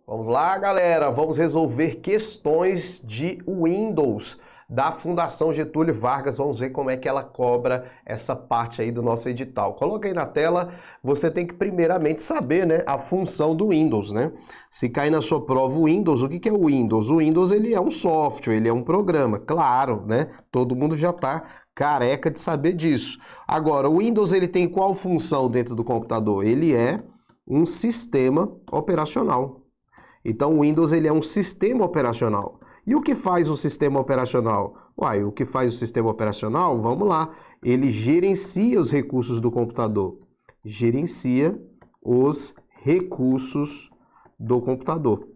Vamos lá, galera, vamos resolver questões de Windows da Fundação Getúlio Vargas. Vamos ver como é que ela cobra essa parte aí do nosso edital. Coloca aí na tela, você tem que primeiramente saber, né, a função do Windows, né? Se cair na sua prova o Windows, o que é o Windows? O Windows, ele é um software, ele é um programa, claro, né? Todo mundo já tá careca de saber disso. Agora, o Windows, ele tem qual função dentro do computador? Ele é um sistema operacional. Então, o Windows ele é um sistema operacional. E o que faz o sistema operacional? O que faz o sistema operacional? Vamos lá. Ele gerencia os recursos do computador. Gerencia os recursos do computador.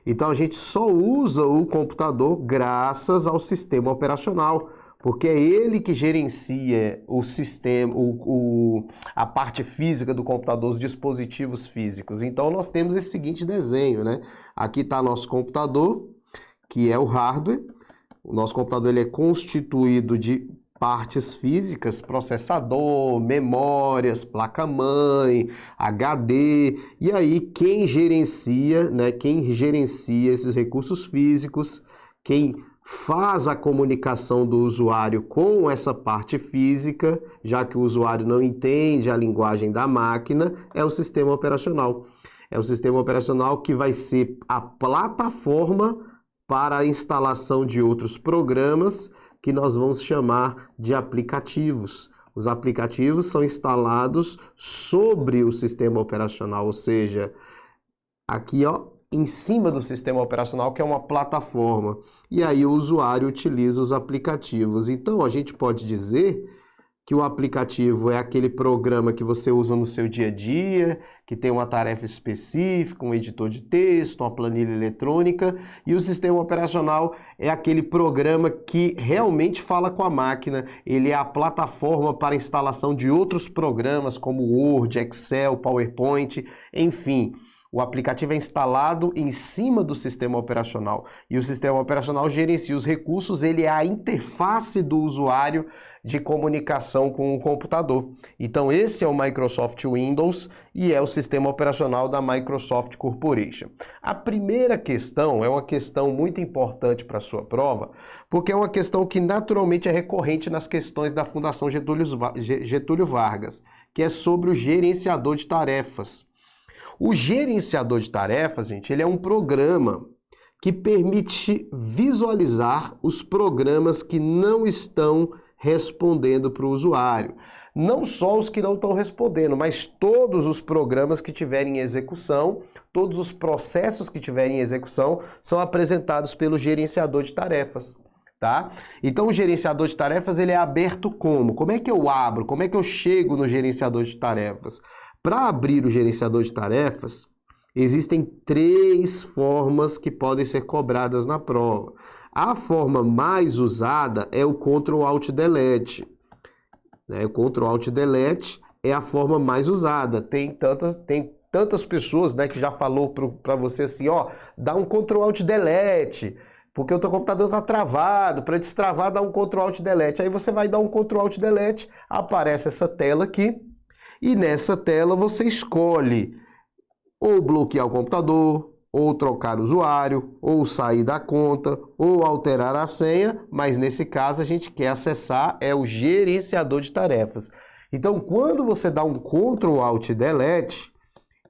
Então, a gente só usa o computador graças ao sistema operacional, porque é ele que gerencia o sistema, a parte física do computador, os dispositivos físicos. Então, nós temos esse seguinte desenho, né? Aqui está nosso computador, que é o hardware. O nosso computador ele é constituído de partes físicas, processador, memórias, placa-mãe, HD. E aí, quem gerencia, né? Quem gerencia esses recursos físicos, quem faz a comunicação do usuário com essa parte física, já que o usuário não entende a linguagem da máquina, é o sistema operacional. É o sistema operacional que vai ser a plataforma para a instalação de outros programas que nós vamos chamar de aplicativos. Os aplicativos são instalados sobre o sistema operacional, ou seja, aqui, ó, em cima do sistema operacional, que é uma plataforma. E aí o usuário utiliza os aplicativos. Então, a gente pode dizer que o aplicativo é aquele programa que você usa no seu dia a dia, que tem uma tarefa específica, um editor de texto, uma planilha eletrônica, e o sistema operacional é aquele programa que realmente fala com a máquina, ele é a plataforma para instalação de outros programas como Word, Excel, PowerPoint, enfim. O aplicativo é instalado em cima do sistema operacional e o sistema operacional gerencia os recursos, ele é a interface do usuário de comunicação com o computador. Então esse é o Microsoft Windows e é o sistema operacional da Microsoft Corporation. A primeira questão é uma questão muito importante para a sua prova, porque é uma questão que naturalmente é recorrente nas questões da Fundação Getúlio Vargas, que é sobre o gerenciador de tarefas. O gerenciador de tarefas, gente, ele é um programa que permite visualizar os programas que não estão respondendo para o usuário. Não só os que não estão respondendo, mas todos os programas que tiverem em execução, todos os processos que tiverem em execução são apresentados pelo gerenciador de tarefas. Tá? Então o gerenciador de tarefas ele é aberto como? Como é que eu abro? Como é que eu chego no gerenciador de tarefas? Para abrir o gerenciador de tarefas, existem 3 formas que podem ser cobradas na prova. A forma mais usada é o Ctrl+Alt+Delete. O Ctrl+Alt+Delete é a forma mais usada. Tem tantas pessoas, né, que já falou para você assim, ó, dá um Ctrl+Alt+Delete, porque o teu computador está travado, para destravar dá um Ctrl+Alt+Delete. Aí você vai dar um Ctrl+Alt+Delete, aparece essa tela aqui, e nessa tela você escolhe ou bloquear o computador, ou trocar o usuário, ou sair da conta, ou alterar a senha, mas nesse caso a gente quer acessar o gerenciador de tarefas. Então quando você dá um Ctrl+Alt+Delete,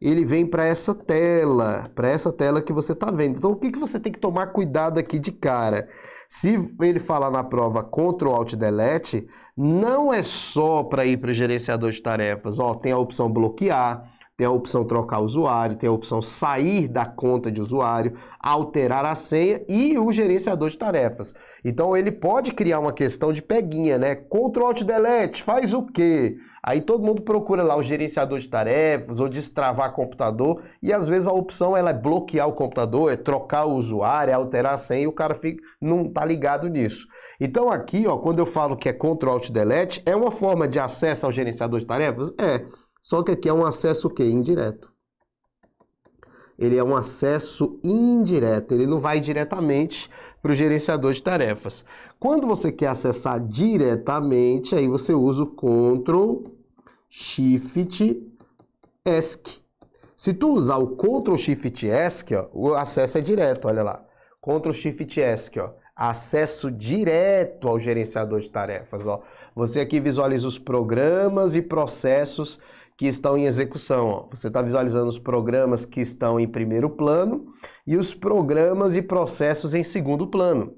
ele vem para essa tela que você está vendo. Então o que você tem que tomar cuidado aqui de cara? Se ele falar na prova Ctrl+Alt+Delete, não é só para ir para o gerenciador de tarefas. Ó, tem a opção bloquear, tem a opção trocar o usuário, tem a opção sair da conta de usuário, alterar a senha e o gerenciador de tarefas. Então ele pode criar uma questão de peguinha, né? Ctrl+Alt+Delete faz o quê? Aí todo mundo procura lá o gerenciador de tarefas ou destravar computador e às vezes a opção ela é bloquear o computador, é trocar o usuário, é alterar a senha e o cara não tá ligado nisso. Então aqui, ó, quando eu falo que é Ctrl+Alt+Delete, é uma forma de acesso ao gerenciador de tarefas? É, só que aqui é um acesso o quê? Indireto. Ele é um acesso indireto, ele não vai diretamente para o gerenciador de tarefas. Quando você quer acessar diretamente, aí você usa o Ctrl, Shift, ESC. Se tu usar o Ctrl Shift ESC, ó, o acesso é direto, olha lá. Ctrl Shift ESC, ó, acesso direto ao gerenciador de tarefas, ó. Você aqui visualiza os programas e processos que estão em execução, ó. Você está visualizando os programas que estão em primeiro plano e os programas e processos em segundo plano.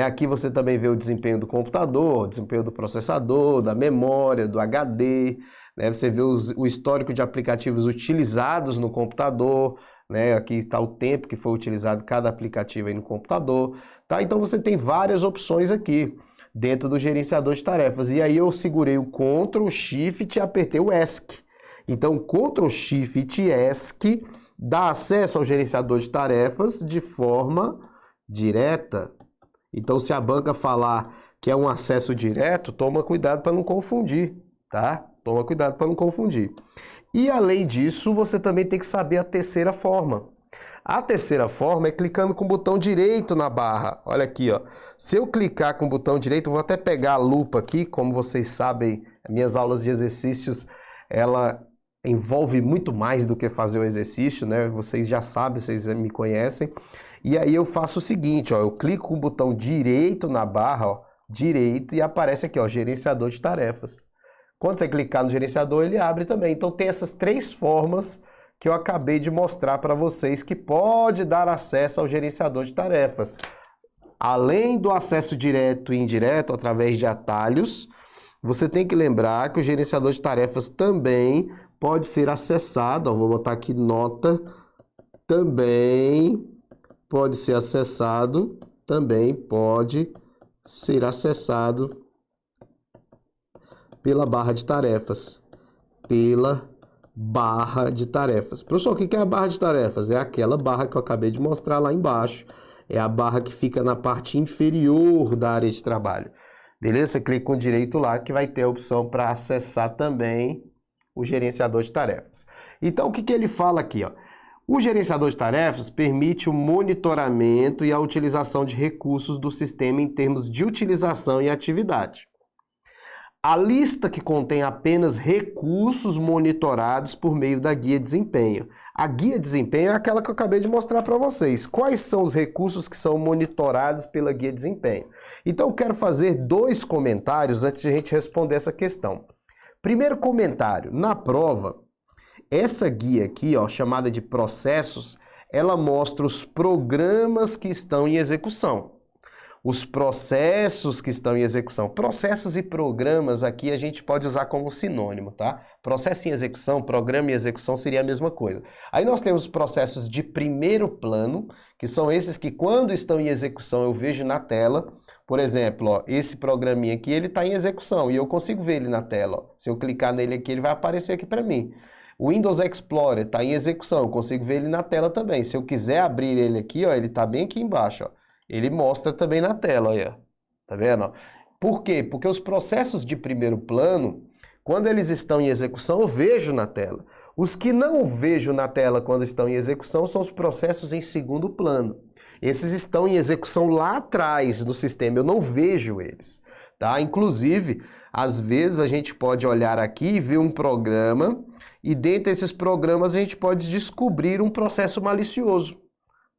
Aqui você também vê o desempenho do computador, o desempenho do processador, da memória, do HD, né? Você vê o histórico de aplicativos utilizados no computador, né? Aqui está o tempo que foi utilizado cada aplicativo aí no computador, tá? Então você tem várias opções aqui dentro do gerenciador de tarefas. E aí eu segurei o Ctrl Shift e apertei o ESC. Então Ctrl Shift ESC dá acesso ao gerenciador de tarefas de forma direta. Então, se a banca falar que é um acesso direto, toma cuidado para não confundir, tá? Toma cuidado para não confundir. E, além disso, você também tem que saber a terceira forma. A terceira forma é clicando com o botão direito na barra. Olha aqui, ó. Se eu clicar com o botão direito, eu vou até pegar a lupa aqui. Como vocês sabem, minhas aulas de exercícios, ela envolve muito mais do que fazer o exercício, né? Vocês já sabem, vocês me conhecem. E aí eu faço o seguinte, ó, eu clico com o botão direito na barra, ó, direito, e aparece aqui, ó, gerenciador de tarefas. Quando você clicar no gerenciador, ele abre também. Então tem essas três formas que eu acabei de mostrar para vocês que pode dar acesso ao gerenciador de tarefas. Além do acesso direto e indireto através de atalhos, você tem que lembrar que o gerenciador de tarefas também pode ser acessado, ó, vou botar aqui nota, também pode ser acessado pela barra de tarefas. Professor, o que é a barra de tarefas? É aquela barra que eu acabei de mostrar lá embaixo. É a barra que fica na parte inferior da área de trabalho. Beleza? Você clica com direito lá que vai ter a opção para acessar também o gerenciador de tarefas. Então, o que ele fala aqui, ó? O gerenciador de tarefas permite o monitoramento e a utilização de recursos do sistema em termos de utilização e atividade. A lista que contém apenas recursos monitorados por meio da guia de desempenho. A guia de desempenho é aquela que eu acabei de mostrar para vocês. Quais são os recursos que são monitorados pela guia de desempenho? Então eu quero fazer 2 comentários antes de a gente responder essa questão. Primeiro comentário, na prova, essa guia aqui, ó, chamada de processos, ela mostra os programas que estão em execução. Os processos que estão em execução. Processos e programas aqui a gente pode usar como sinônimo, tá? Processo em execução, programa em execução seria a mesma coisa. Aí nós temos os processos de primeiro plano, que são esses que quando estão em execução eu vejo na tela. Por exemplo, ó, esse programinha aqui, ele está em execução e eu consigo ver ele na tela. Ó. Se eu clicar nele aqui, ele vai aparecer aqui para mim. O Windows Explorer está em execução, eu consigo ver ele na tela também. Se eu quiser abrir ele aqui, ó, ele está bem aqui embaixo, ó. Ele mostra também na tela, olha. Tá vendo? Por quê? Porque os processos de primeiro plano, quando eles estão em execução, eu vejo na tela. Os que não vejo na tela quando estão em execução são os processos em segundo plano. Esses estão em execução lá atrás do sistema, eu não vejo eles. Tá? Inclusive, às vezes a gente pode olhar aqui e ver um programa, e dentro desses programas a gente pode descobrir um processo malicioso.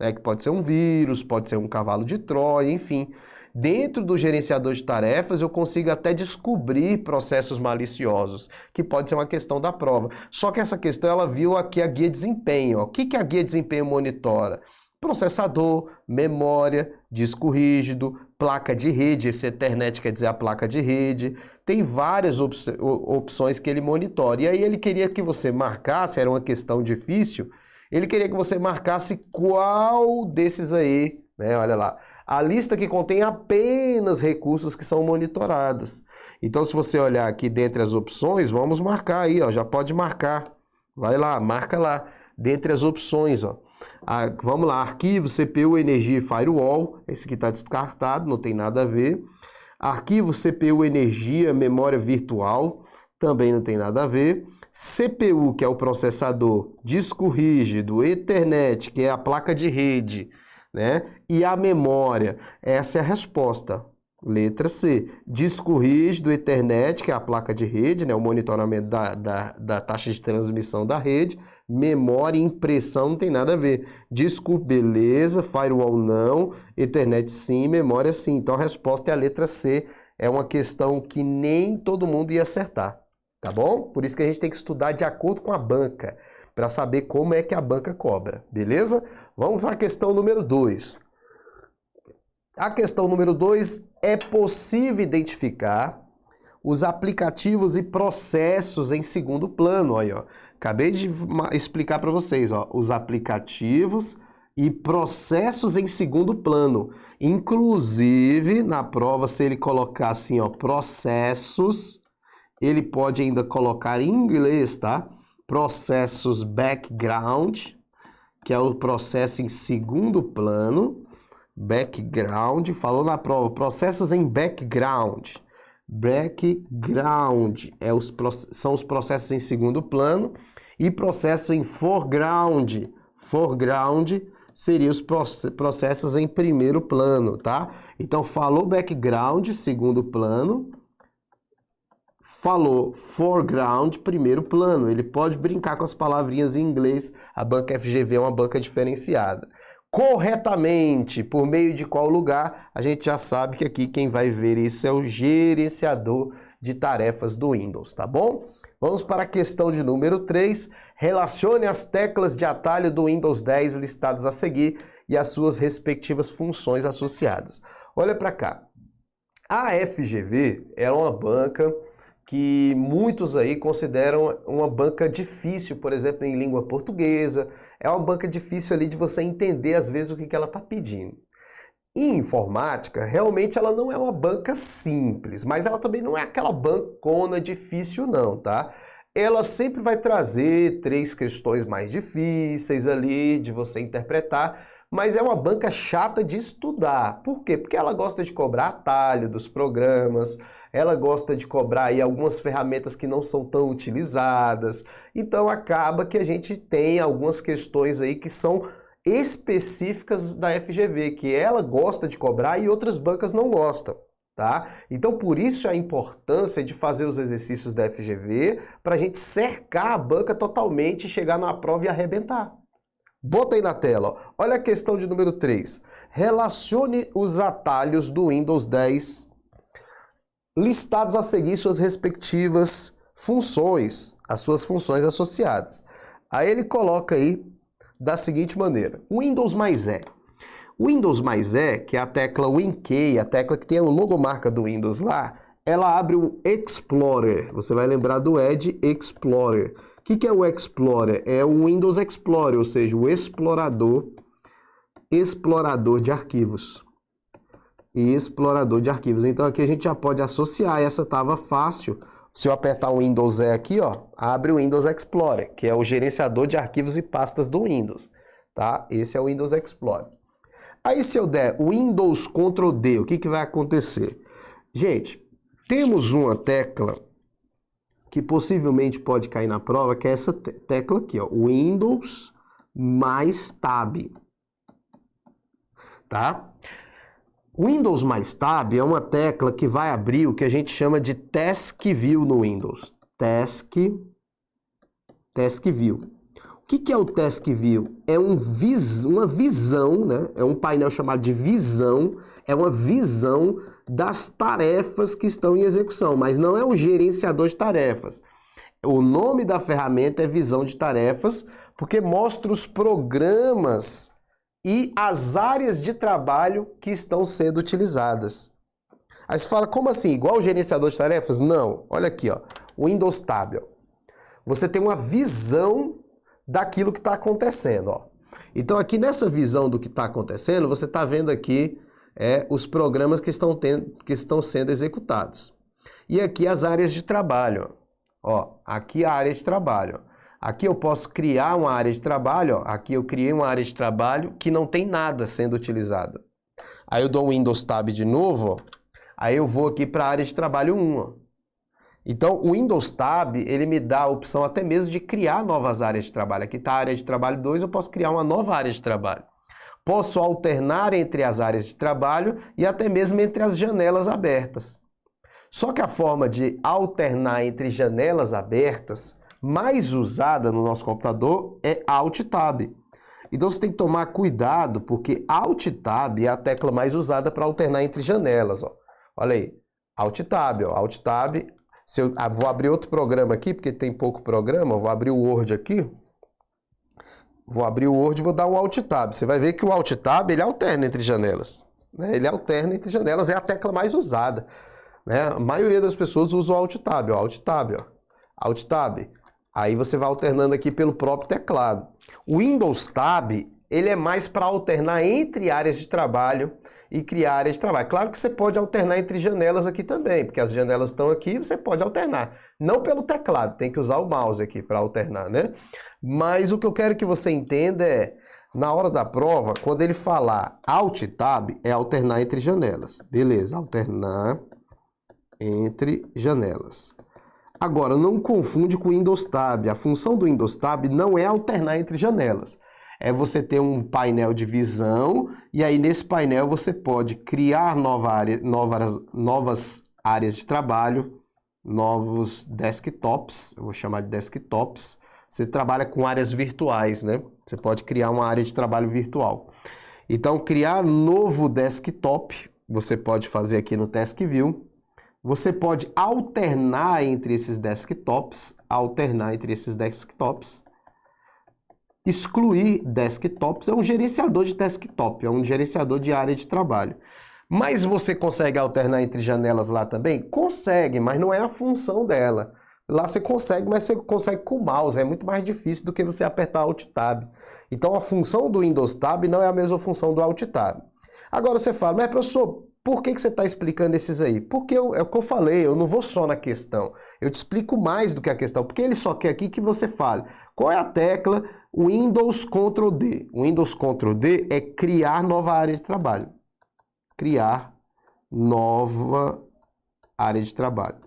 Que pode ser um vírus, pode ser um cavalo de Troia, enfim. Dentro do gerenciador de tarefas eu consigo até descobrir processos maliciosos, que pode ser uma questão da prova. Só que essa questão ela viu aqui a guia de desempenho. O que a guia de desempenho monitora? Processador, memória, disco rígido, placa de rede, esse Ethernet quer dizer a placa de rede. Tem várias opções que ele monitora. E aí ele queria que você marcasse, era uma questão difícil, ele queria que você marcasse qual desses aí, né? Olha lá, a lista que contém apenas recursos que são monitorados. Então, se você olhar aqui dentre as opções, vamos marcar aí, ó, já pode marcar. Vai lá, marca lá, dentre as opções, ó. Vamos lá, arquivo, CPU, energia e firewall, esse aqui está descartado, não tem nada a ver. Arquivo, CPU, energia, memória virtual, também não tem nada a ver. CPU, que é o processador, disco rígido, Ethernet, que é a placa de rede, né? E a memória, essa é a resposta. Letra C. Disco rígido, Ethernet, que é a placa de rede, né? O monitoramento da taxa de transmissão da rede. Memória e impressão não tem nada a ver. Disco, beleza. Firewall, não. Ethernet, sim. Memória, sim. Então a resposta é a letra C. É uma questão que nem todo mundo ia acertar, tá bom? Por isso que a gente tem que estudar de acordo com a banca, para saber como é que a banca cobra, beleza? Vamos para a questão número 2. A questão número 2, é possível identificar os aplicativos e processos em segundo plano. Aí, ó. Acabei de explicar para vocês, ó, os aplicativos e processos em segundo plano. Inclusive, na prova, se ele colocar assim, ó, processos, ele pode ainda colocar em inglês, tá? Processos background, que é o processo em segundo plano. Background, falou na prova, processos em background. Background são os processos em segundo plano e processo em foreground. Foreground seriam os processos em primeiro plano, tá? Então, falou background, segundo plano. Falou foreground, primeiro plano. Ele pode brincar com as palavrinhas em inglês. A banca FGV é uma banca diferenciada. Corretamente, por meio de qual lugar, a gente já sabe que aqui quem vai ver isso é o gerenciador de tarefas do Windows, tá bom? Vamos para a questão de número 3. Relacione as teclas de atalho do Windows 10 listadas a seguir e as suas respectivas funções associadas. Olha para cá. A FGV é uma banca que muitos aí consideram uma banca difícil, por exemplo, em língua portuguesa. É uma banca difícil ali de você entender, às vezes, o que ela está pedindo. Em informática, realmente ela não é uma banca simples, mas ela também não é aquela bancona difícil não, tá? Ela sempre vai trazer 3 questões mais difíceis ali de você interpretar, mas é uma banca chata de estudar. Por quê? Porque ela gosta de cobrar atalho dos programas, ela gosta de cobrar aí algumas ferramentas que não são tão utilizadas. Então acaba que a gente tem algumas questões aí que são específicas da FGV, que ela gosta de cobrar e outras bancas não gostam, tá? Então por isso a importância de fazer os exercícios da FGV para a gente cercar a banca totalmente, chegar na prova e arrebentar. Bota aí na tela, ó. Olha a questão de número 3. Relacione os atalhos do Windows 10 listados a seguir suas respectivas funções, as suas funções associadas. Aí ele coloca aí da seguinte maneira. Windows mais E. Windows mais E, que é a tecla WinKey, a tecla que tem a logomarca do Windows lá, ela abre o Explorer. Você vai lembrar do Edge Explorer. O que é o Explorer? É o Windows Explorer, ou seja, o explorador de arquivos. Explorador de arquivos. Então aqui a gente já pode associar, essa estava fácil. Se eu apertar o Windows E aqui, ó, abre o Windows Explorer, que é o gerenciador de arquivos e pastas do Windows, tá? Esse é o Windows Explorer. Aí se eu der Windows Ctrl D, o que vai acontecer? Gente, temos uma tecla que possivelmente pode cair na prova, que é essa tecla aqui, ó, Windows mais Tab, tá? Windows mais Tab é uma tecla que vai abrir o que a gente chama de Task View no Windows. Task View. O que é o Task View? É uma visão, né? É um painel chamado de visão, é uma visão das tarefas que estão em execução, mas não é o gerenciador de tarefas. O nome da ferramenta é visão de tarefas, porque mostra os programas e as áreas de trabalho que estão sendo utilizadas. Aí você fala, como assim? Igual o gerenciador de tarefas? Não. Olha aqui, ó. Windows Tab. Você tem uma visão daquilo que está acontecendo, ó. Então aqui nessa visão do que está acontecendo, você está vendo aqui os programas que estão sendo executados. E aqui as áreas de trabalho. Ó, aqui a área de trabalho. Aqui eu posso criar uma área de trabalho, ó. Aqui eu criei uma área de trabalho que não tem nada sendo utilizado. Aí eu dou o Windows Tab de novo, ó. Aí eu vou aqui para a área de trabalho 1, ó. Então o Windows Tab, ele me dá a opção até mesmo de criar novas áreas de trabalho. Aqui está a área de trabalho 2, eu posso criar uma nova área de trabalho. Posso alternar entre as áreas de trabalho e até mesmo entre as janelas abertas. Só que a forma de alternar entre janelas abertas mais usada no nosso computador é Alt Tab. Então você tem que tomar cuidado, porque Alt Tab é a tecla mais usada para alternar entre janelas. Ó. Olha aí, Alt Tab, ó. Alt Tab. Vou abrir outro programa aqui, porque tem pouco programa. Vou abrir o Word aqui. Vou abrir o Word e vou dar um Alt Tab. Você vai ver que o Alt Tab ele alterna entre janelas. Né? Ele alterna entre janelas, é a tecla mais usada. Né? A maioria das pessoas usa o Alt Tab, ó. Alt Tab, ó. Alt Tab. Aí você vai alternando aqui pelo próprio teclado. O Windows Tab, ele é mais para alternar entre áreas de trabalho e criar áreas de trabalho. Claro que você pode alternar entre janelas aqui também, porque as janelas estão aqui, você pode alternar. Não pelo teclado, tem que usar o mouse aqui para alternar, né? Mas o que eu quero que você entenda é, na hora da prova, quando ele falar Alt Tab, é alternar entre janelas. Beleza, alternar entre janelas. Agora, não confunde com o Windows Tab. A função do Windows Tab não é alternar entre janelas. É você ter um painel de visão e aí nesse painel você pode criar novas áreas de trabalho, novos desktops, eu vou chamar de desktops. Você trabalha com áreas virtuais, né? Você pode criar uma área de trabalho virtual. Então, criar novo desktop, você pode fazer aqui no Task View. Você pode alternar entre esses desktops, excluir desktops, é um gerenciador de desktop, é um gerenciador de área de trabalho. Mas você consegue alternar entre janelas lá também? Consegue, mas não é a função dela. Lá você consegue, mas você consegue com o mouse, é muito mais difícil do que você apertar Alt Tab. Então a função do Windows Tab não é a mesma função do Alt Tab. Agora você fala, mas professor, por que você está explicando esses aí? Porque é o que eu falei, eu não vou só na questão. Eu te explico mais do que a questão, porque ele só quer aqui que você fale. Qual é a tecla? Windows Ctrl D. O Windows Ctrl D é criar nova área de trabalho. Criar nova área de trabalho.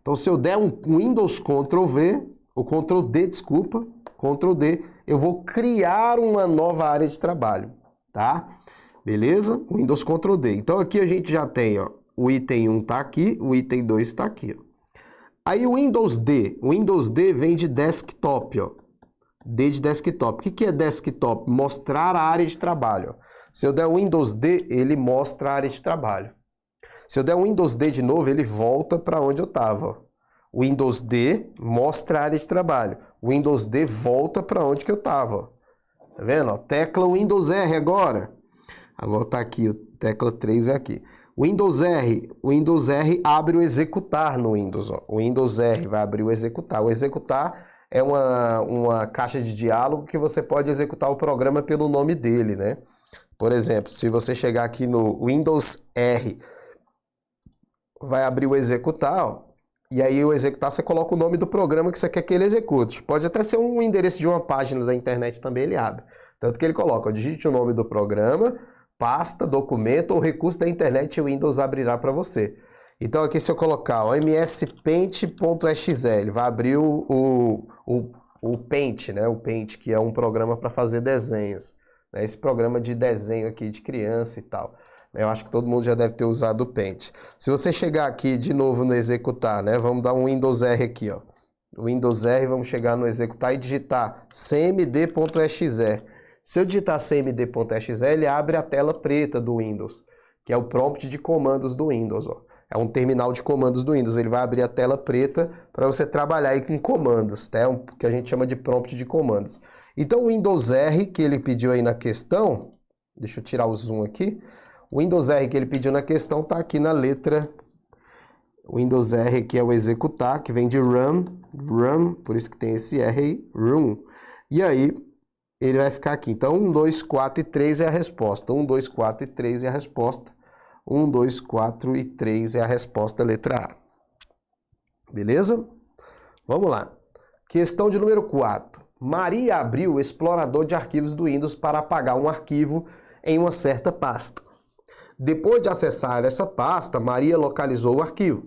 Então, se eu der um Windows Ctrl V, ou Ctrl D, desculpa, Ctrl D, eu vou criar uma nova área de trabalho, tá? Beleza? Windows Ctrl D. Então, aqui a gente já tem, ó, o item 1 está aqui, o item 2 está aqui, ó. Aí o Windows D vem de desktop, ó. D de desktop. O que é desktop? Mostrar a área de trabalho. Ó. Se eu der o Windows D, ele mostra a área de trabalho. Se eu der o Windows D de novo, ele volta para onde eu estava. O Windows D mostra a área de trabalho. O Windows D volta para onde que eu estava. Tá vendo? Ó, tecla Windows R agora. Agora tá aqui, a tecla 3 é aqui. O Windows R abre o executar no Windows. Ó. O Windows R vai abrir o executar. O executar é uma caixa de diálogo que você pode executar o programa pelo nome dele, né? Por exemplo, se você chegar aqui no Windows R, vai abrir o executar, ó, e aí o executar você coloca o nome do programa que você quer que ele execute. Pode até ser um endereço de uma página da internet também, ele abre. Tanto que ele coloca, ó, digite o nome do programa, pasta, documento ou recurso da internet e o Windows abrirá para você. Então aqui se eu colocar ó, mspaint.exe, ele vai abrir o Paint, né? O Paint, que é um programa para fazer desenhos. Né? Esse programa de desenho aqui de criança e tal. Eu acho que todo mundo já deve ter usado o Paint. Se você chegar aqui de novo no executar, né? Vamos dar um Windows R aqui, ó. Windows R, vamos chegar no executar e digitar cmd.exe. Se eu digitar cmd.exe, ele abre a tela preta do Windows, que é o prompt de comandos do Windows, ó. É um terminal de comandos do Windows. Ele vai abrir a tela preta para você trabalhar aí com comandos, tá? O que a gente chama de prompt de comandos. Então o Windows R que ele pediu aí na questão, deixa eu tirar o zoom aqui. O Windows R que ele pediu na questão está aqui na letra. O Windows R que é o executar, que vem de run, por isso que tem esse R aí, run. E aí ele vai ficar aqui. Então 1, 2, 4 e 3 é a resposta. 1, 2, 4 e 3 é a resposta. 1, 2, 4 e 3 é a resposta, letra A. Beleza? Vamos lá. Questão de número 4. Maria abriu o explorador de arquivos do Windows para apagar um arquivo em uma certa pasta. Depois de acessar essa pasta, Maria localizou o arquivo,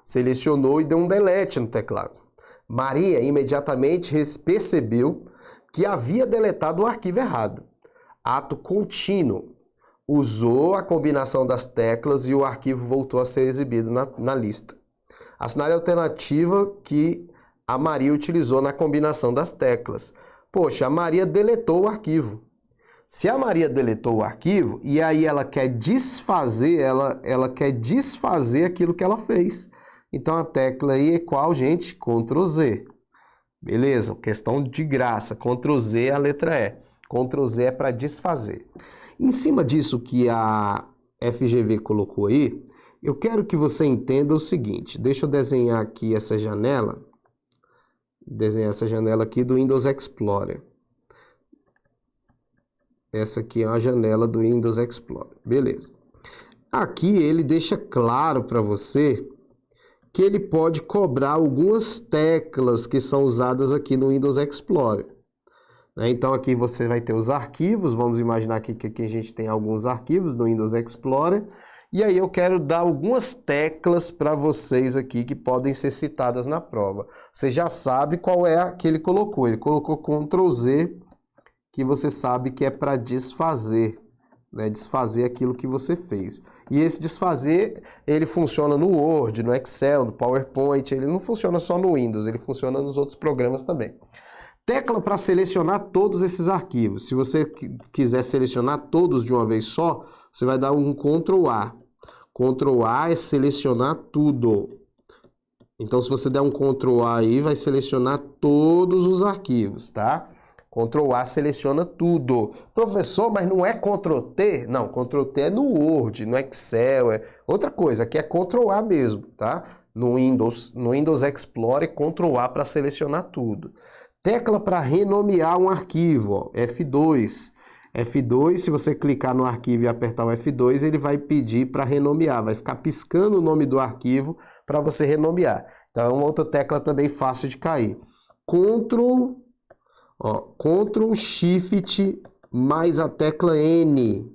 selecionou e deu um delete no teclado. Maria imediatamente percebeu que havia deletado o arquivo errado. ato contínuo. Usou a combinação das teclas e o arquivo voltou a ser exibido na lista. Assinale a alternativa que a Maria utilizou na combinação das teclas. Poxa, a Maria deletou o arquivo. Se a Maria deletou o arquivo e aí ela quer desfazer, ela quer desfazer aquilo que ela fez. Então a tecla aí é qual, gente? Ctrl Z. Beleza, questão de graça. Ctrl Z é a letra E. Ctrl Z é para desfazer. Em cima disso que a FGV colocou aí, eu quero que você entenda o seguinte. Deixa eu desenhar aqui essa janela. Desenhar essa janela aqui do Windows Explorer. Essa aqui é a janela do Windows Explorer. Beleza. Aqui ele deixa claro para você que ele pode cobrar algumas teclas que são usadas aqui no Windows Explorer. Então aqui você vai ter os arquivos, vamos imaginar aqui que aqui a gente tem alguns arquivos do Windows Explorer, e aí eu quero dar algumas teclas para vocês aqui que podem ser citadas na prova. Você já sabe qual é a que ele colocou Ctrl Z, que você sabe que é para desfazer, né? Desfazer aquilo que você fez. E esse desfazer, ele funciona no Word, no Excel, no PowerPoint, ele não funciona só no Windows, ele funciona nos outros programas também. Tecla para selecionar todos esses arquivos. Se você quiser selecionar todos de uma vez só, você vai dar um Ctrl A. Ctrl A é selecionar tudo. Então, se você der um Ctrl A aí, vai selecionar todos os arquivos, tá? Ctrl A seleciona tudo. Professor, mas não é Ctrl T? Não, Ctrl T é no Word, no Excel, é outra coisa. Aqui é Ctrl A mesmo, tá? No Windows Explorer, Ctrl A para selecionar tudo. Tecla para renomear um arquivo, ó, F2. F2, se você clicar no arquivo e apertar o F2, ele vai pedir para renomear, vai ficar piscando o nome do arquivo para você renomear. Então é uma outra tecla também fácil de cair. Ctrl Shift mais a tecla N.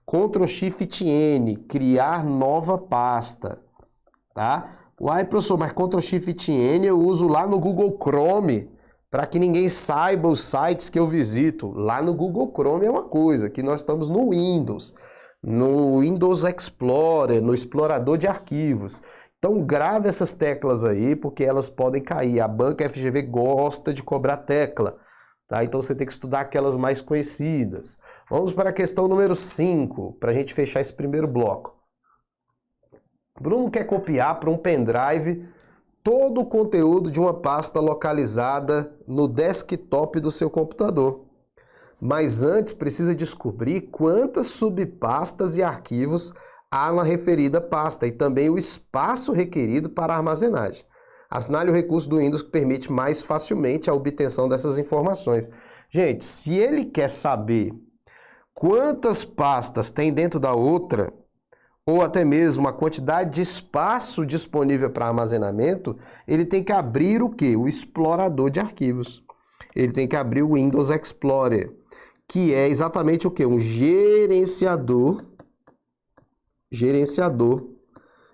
Ctrl Shift N, criar nova pasta, tá? Uai, professor, mas Ctrl Shift N eu uso lá no Google Chrome, para que ninguém saiba os sites que eu visito. Lá no Google Chrome é uma coisa, aqui nós estamos no Windows Explorer, no explorador de arquivos. Então grave essas teclas aí, porque elas podem cair. A banca FGV gosta de cobrar tecla, tá? Então você tem que estudar aquelas mais conhecidas. Vamos para a questão número 5, para a gente fechar esse primeiro bloco. Bruno quer copiar para um pendrive todo o conteúdo de uma pasta localizada no desktop do seu computador. Mas antes precisa descobrir quantas subpastas e arquivos há na referida pasta e também o espaço requerido para a armazenagem. Assinale o recurso do Windows que permite mais facilmente a obtenção dessas informações. Gente, se ele quer saber quantas pastas tem dentro da outra, ou até mesmo a quantidade de espaço disponível para armazenamento, ele tem que abrir o quê? O explorador de arquivos. Ele tem que abrir o Windows Explorer, que é exatamente o quê? Um gerenciador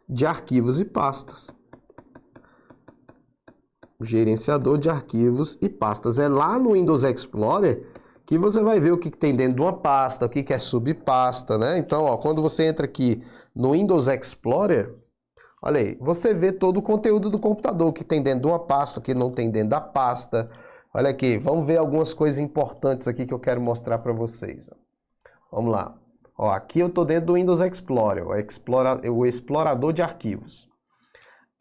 de arquivos e pastas. O gerenciador de arquivos e pastas. É lá no Windows Explorer que você vai ver o que tem dentro de uma pasta, o que é subpasta, né? Então, ó, quando você entra aqui no Windows Explorer, olha aí, você vê todo o conteúdo do computador, o que tem dentro de uma pasta, o que não tem dentro da pasta. Olha aqui, vamos ver algumas coisas importantes aqui que eu quero mostrar para vocês. Vamos lá. Ó, aqui eu estou dentro do Windows Explorer, o explorador de arquivos.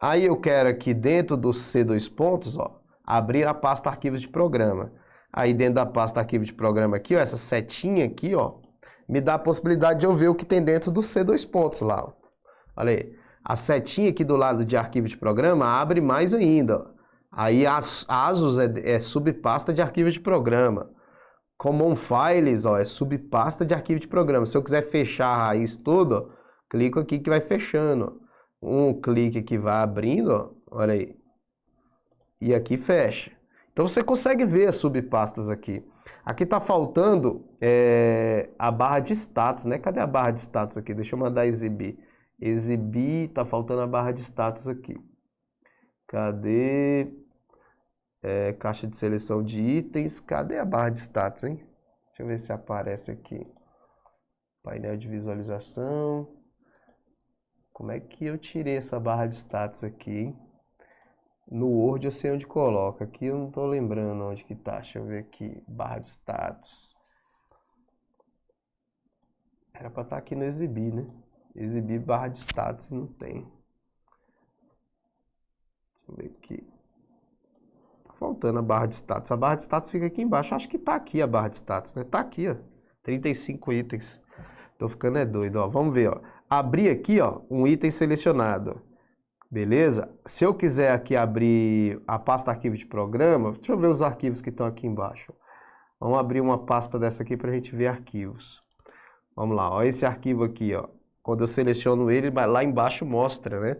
Aí eu quero aqui dentro do C2 pontos, ó, abrir a pasta arquivos de programa. Aí dentro da pasta arquivo de programa aqui, ó, essa setinha aqui, ó, me dá a possibilidade de eu ver o que tem dentro do C2 pontos lá. Ó. Olha aí, a setinha aqui do lado de arquivo de programa abre mais ainda. Ó. Aí ASUS é subpasta de arquivo de programa. Common Files, ó, é subpasta de arquivo de programa. Se eu quiser fechar a raiz toda, ó, clico aqui que vai fechando. Ó. Um clique aqui vai abrindo, ó, olha aí. E aqui fecha. Então você consegue ver as subpastas aqui. Aqui está faltando a barra de status, né? Cadê a barra de status aqui? Deixa eu mandar exibir. Exibir, está faltando a barra de status aqui. Cadê? Caixa de seleção de itens. Cadê a barra de status, hein? Deixa eu ver se aparece aqui. Painel de visualização. Como é que eu tirei essa barra de status aqui, hein? No Word eu sei onde coloca. Aqui eu não tô lembrando onde que tá. Deixa eu ver aqui. Barra de status. Era pra estar aqui no exibir, né? Exibir barra de status não tem. Deixa eu ver aqui. Tá faltando a barra de status. A barra de status fica aqui embaixo. Acho que tá aqui a barra de status, né? Tá aqui, ó. 35 itens. Tô ficando doido, ó. Vamos ver, ó. Abrir aqui, ó, um item selecionado. Beleza? Se eu quiser aqui abrir a pasta arquivo de programa, deixa eu ver os arquivos que estão aqui embaixo. Vamos abrir uma pasta dessa aqui para a gente ver arquivos. Vamos lá, ó, esse arquivo aqui, ó. Quando eu seleciono ele, lá embaixo mostra, né?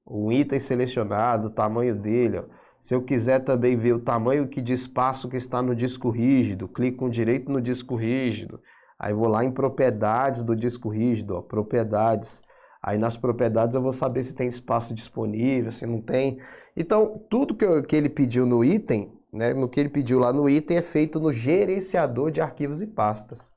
O item selecionado, o tamanho dele, ó. Se eu quiser também ver o tamanho de espaço que está no disco rígido, clico com direito no disco rígido. Aí vou lá em propriedades do disco rígido, ó, propriedades. Aí nas propriedades eu vou saber se tem espaço disponível, se não tem. Então, tudo que ele pediu no item, né, no que ele pediu lá no item é feito no gerenciador de arquivos e pastas.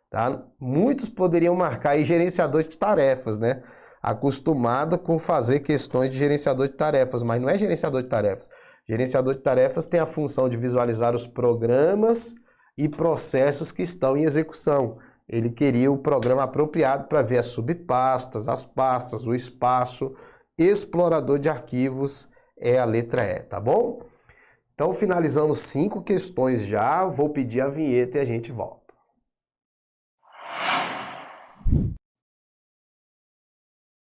Tá? Muitos poderiam marcar aí gerenciador de tarefas, né? Acostumado com fazer questões de gerenciador de tarefas, mas não é gerenciador de tarefas. Gerenciador de tarefas tem a função de visualizar os programas e processos que estão em execução. Ele queria o programa apropriado para ver as subpastas, as pastas, o espaço. Explorador de arquivos é a letra E, tá bom? Então finalizamos 5 questões já, vou pedir a vinheta e a gente volta.